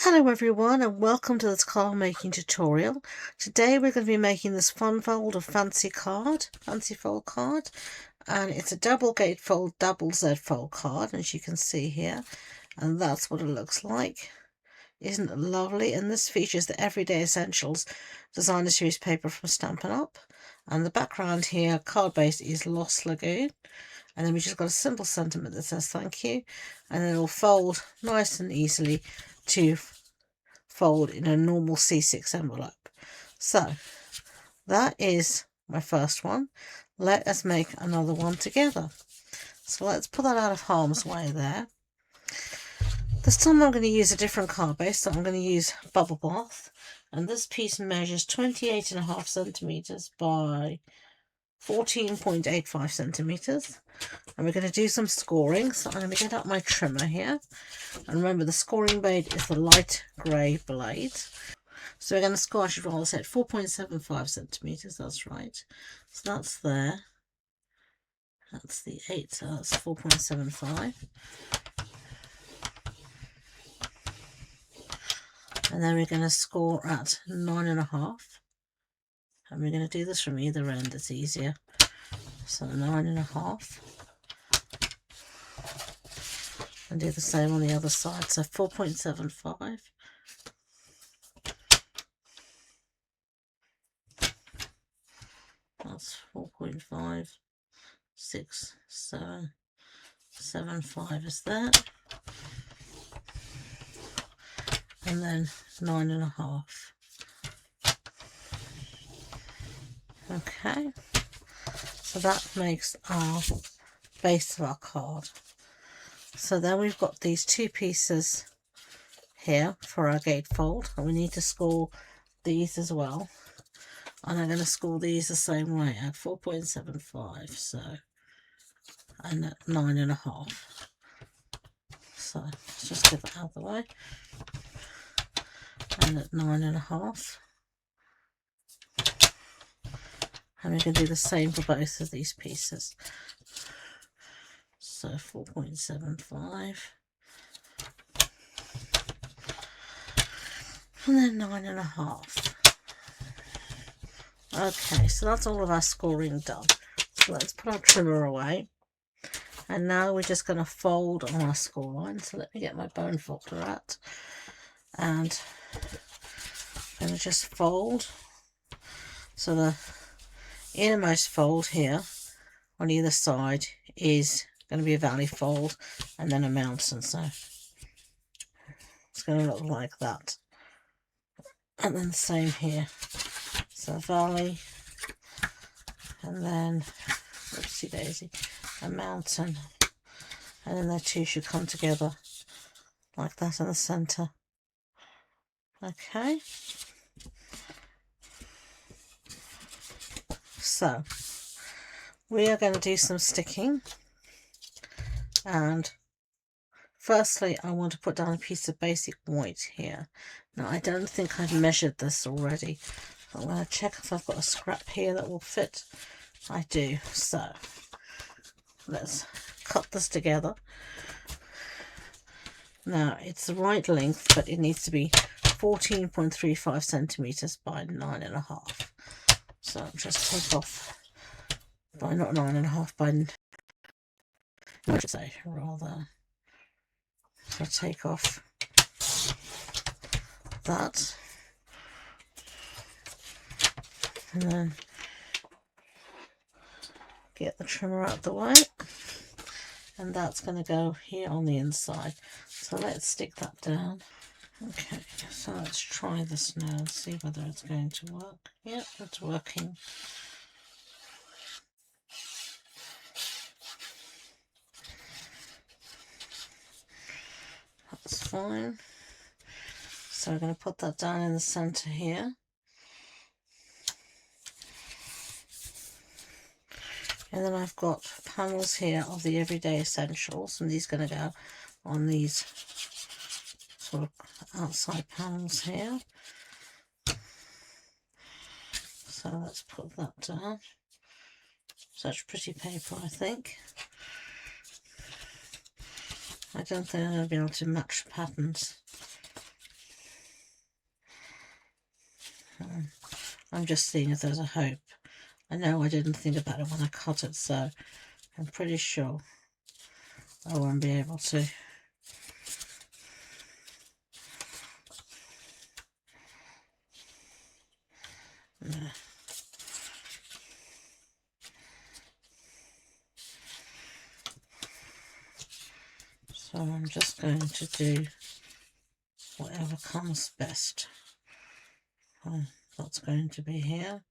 Hello everyone and welcome to this card making tutorial. Today we're going to be making this fun fold of fancy fold card, and it's a double gatefold, double Z fold card, as you can see here, and that's what it looks like. Isn't it lovely? And this features the Everyday Essentials designer series paper from Stampin' Up, and the background here, card base, is Lost Lagoon, and then we just got a simple sentiment that says thank you, and then it'll fold nice and easily to fold in a normal C6 envelope. So that is my first one. Let us make another one together. So let's put that out of harm's way there. This time I'm going to use a different card base, so I'm going to use Bubble Bath, and this piece measures 28.5 centimeters by 14.85 centimeters, and we're going to do some scoring. So I'm going to get out my trimmer here, and remember the scoring blade is the light grey blade. So we're going to score, I should rather say, 4.75 centimeters, that's right. So that's there. That's the 8, so that's 4.75. And then we're going to score at 9.5. And we're going to do this from either end, it's easier. So 9.5. And do the same on the other side, so 4.75. That's 4.56775 is that, and then 9.5. Okay, so that makes our base of our card. So then we've got these two pieces here for our gatefold, and we need to score these as well. And I'm going to score these the same way at 4.75, so, and at 9.5. So let's just get that out of the way. And at 9.5. And we can do the same for both of these pieces. So 4.75. And then 9.5. Okay, so that's all of our scoring done. So let's put our trimmer away. And now we're just going to fold on our score line. So let me get my bone folder out. And I'm going to just fold. So the innermost fold here on either side is going to be a valley fold and then a mountain. So it's going to look like that. And then the same here. So valley, and then, oopsie daisy, a mountain, and then the two should come together like that in the centre. Okay, so we are going to do some sticking, and firstly I want to put down a piece of basic white here. Now I don't think I've measured this already. I'm going to check if I've got a scrap here that will fit. I do. So let's cut this together. Now it's the right length, but it needs to be 14.35 centimeters by 9.5. So I'll just take off by not 9.5, by, I should say, rather. So take off that. And then get the trimmer out of the way, and that's going to go here on the inside. So let's stick that down. Okay, so let's try this now and see whether it's going to work. Yep, it's working. That's fine. So we're going to put that down in the center here. And then I've got panels here of the Everyday Essentials, and these are going to go on these sort of outside panels here. So let's put that down. Such pretty paper, I think. I don't think I'm going to be able to match the patterns. I'm just seeing if there's a hope. I know I didn't think about it when I cut it, so I'm pretty sure I won't be able to. Yeah. So I'm just going to do whatever comes best. That's going to be here,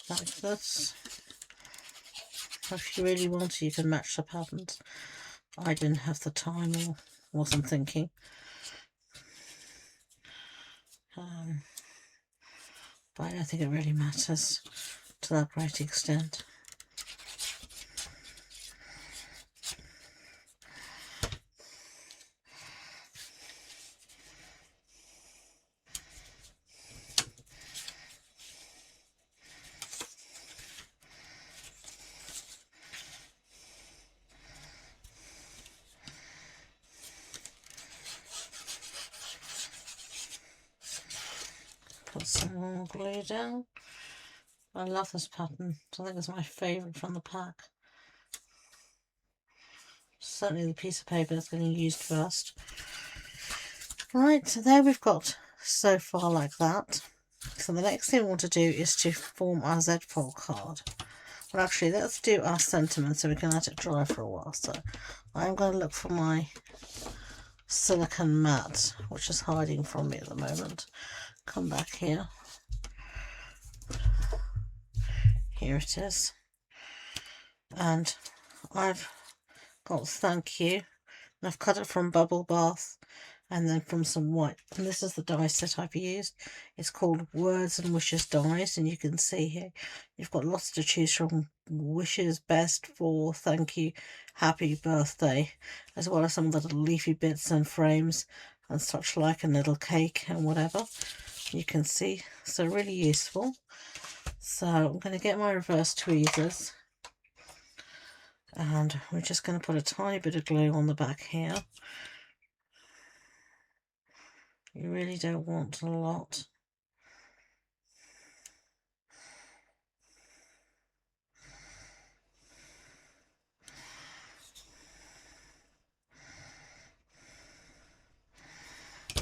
like this. If you really want to, you can match the patterns. I didn't have the time or wasn't thinking. But I don't think it really matters to that great extent. Put some more glue down. I love this pattern. I think it's my favourite from the pack. Certainly the piece of paper that's getting used first. Right, so there we've got so far like that. So the next thing we want to do is to form our Z-fold card. Well, actually, let's do our sentiment so we can let it dry for a while. So I'm going to look for my silicone mat, which is hiding from me at the moment. Come back here. Here it is. And I've got thank you. And I've cut it from Bubble Bath and then from some white. And this is the die set I've used. It's called Words and Wishes dies. And you can see here, you've got lots to choose from. Wishes, best, for, thank you, happy birthday, as well as some of the little leafy bits and frames and such like, a little cake and whatever. You can see, so really useful. So I'm going to get my reverse tweezers. And we're just going to put a tiny bit of glue on the back here. You really don't want a lot.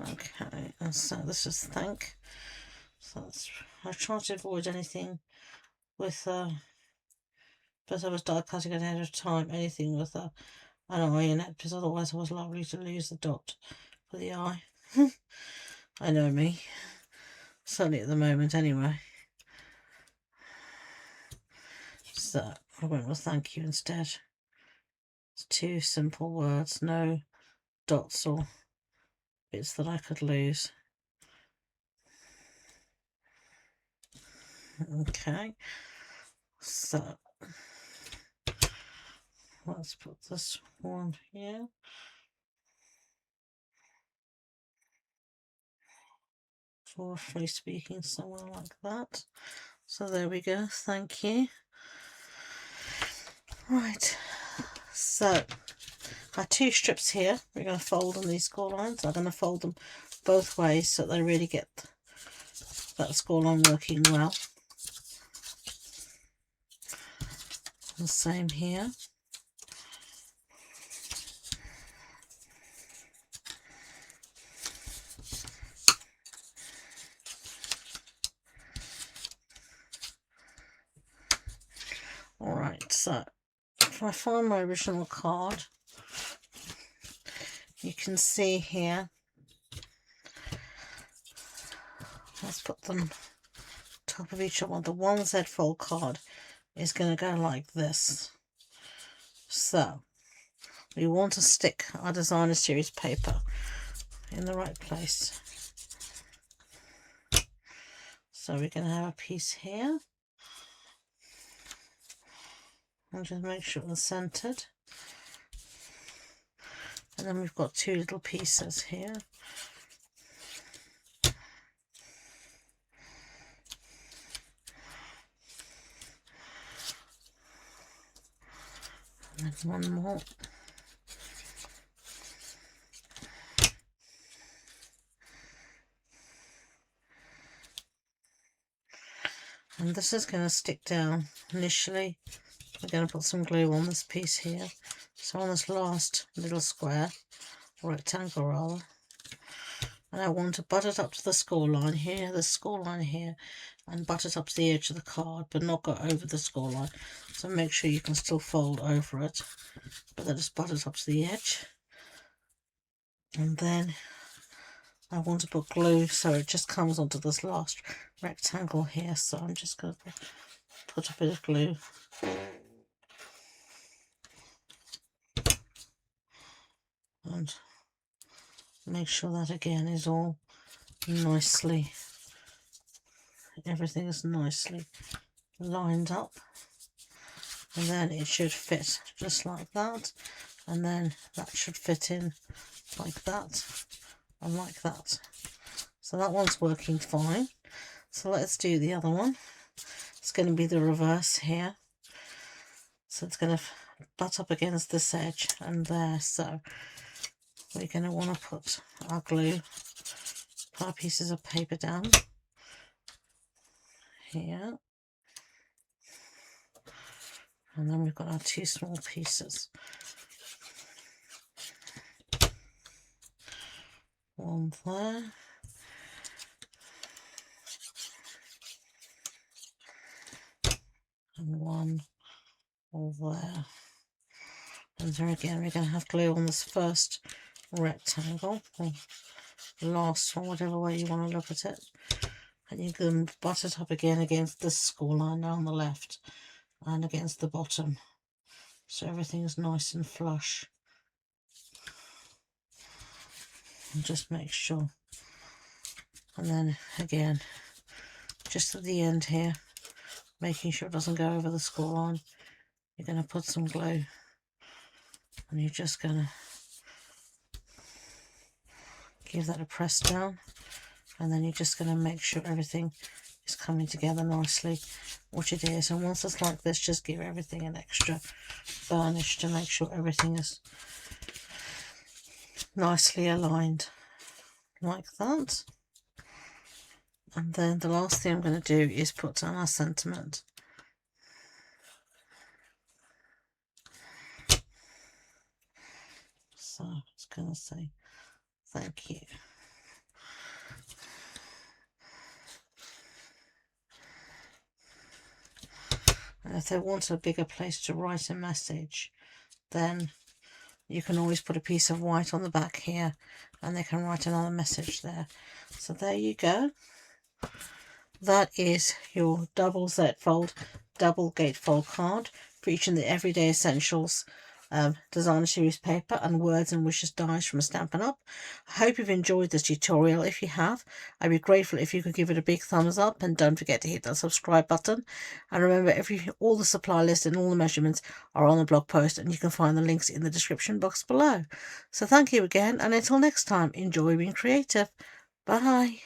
Okay, and so this is thank. So I try to avoid anything with but I was die cutting ahead of time, anything with an eye in it, because otherwise I was likely to lose the dot for the eye. I know me. Certainly at the moment anyway. So I went with thank you instead. It's two simple words, no dots or bits that I could lose. Okay, so let's put this one here. Roughly speaking, somewhere like that. So there we go, thank you. Right, so I have two strips here. We're going to fold on these score lines. I'm going to fold them both ways so they really get that score line working well. The same here. Alright, so if I find my original card, you can see here, let's put them top of each one. The one Z-fold card is going to go like this. So we want to stick our designer series paper in the right place. So we're going to have a piece here. And just make sure it's centered. And then we've got two little pieces here. And then one more. And this is going to stick down initially. We're going to put some glue on this piece here. So on this last little square, or rectangle rather, and I want to butt it up to the score line here, and butt it up to the edge of the card, but not go over the score line. So make sure you can still fold over it, but then just butt it up to the edge. And then I want to put glue so it just comes onto this last rectangle here. So I'm just going to put a bit of glue. And make sure that again is all nicely, everything is nicely lined up. And then it should fit just like that. And then that should fit in like that and like that. So that one's working fine. So let's do the other one. It's going to be the reverse here. So it's going to butt up against this edge and there. So we're going to want to put our glue, put our pieces of paper down here. And then we've got our two small pieces. One there. And one over there. And there again, we're going to have glue on this first rectangle, or last one, whatever way you want to look at it. And you can butt it up again against this score line on the left and against the bottom. So everything's nice and flush. And just make sure. And then again, just at the end here, making sure it doesn't go over the score line, you're going to put some glue. And you're just going to give that a press down. And then you're just going to make sure everything is coming together nicely, which it is. And once it's like this, just give everything an extra burnish to make sure everything is nicely aligned, like that. And then the last thing I'm going to do is put down our sentiment. So it's going to say, thank you. And if they want a bigger place to write a message, then you can always put a piece of white on the back here and they can write another message there. So there you go. That is your double Z-fold, double gatefold card featuring the Everyday Essentials designer series paper and words and wishes dies from Stampin' Up. I hope you've enjoyed this tutorial. If you have, I'd be grateful if you could give it a big thumbs up, and don't forget to hit that subscribe button. And remember, all the supply list and all the measurements are on the blog post, and you can find the links in the description box below. So thank you again, and until next time, enjoy being creative. Bye.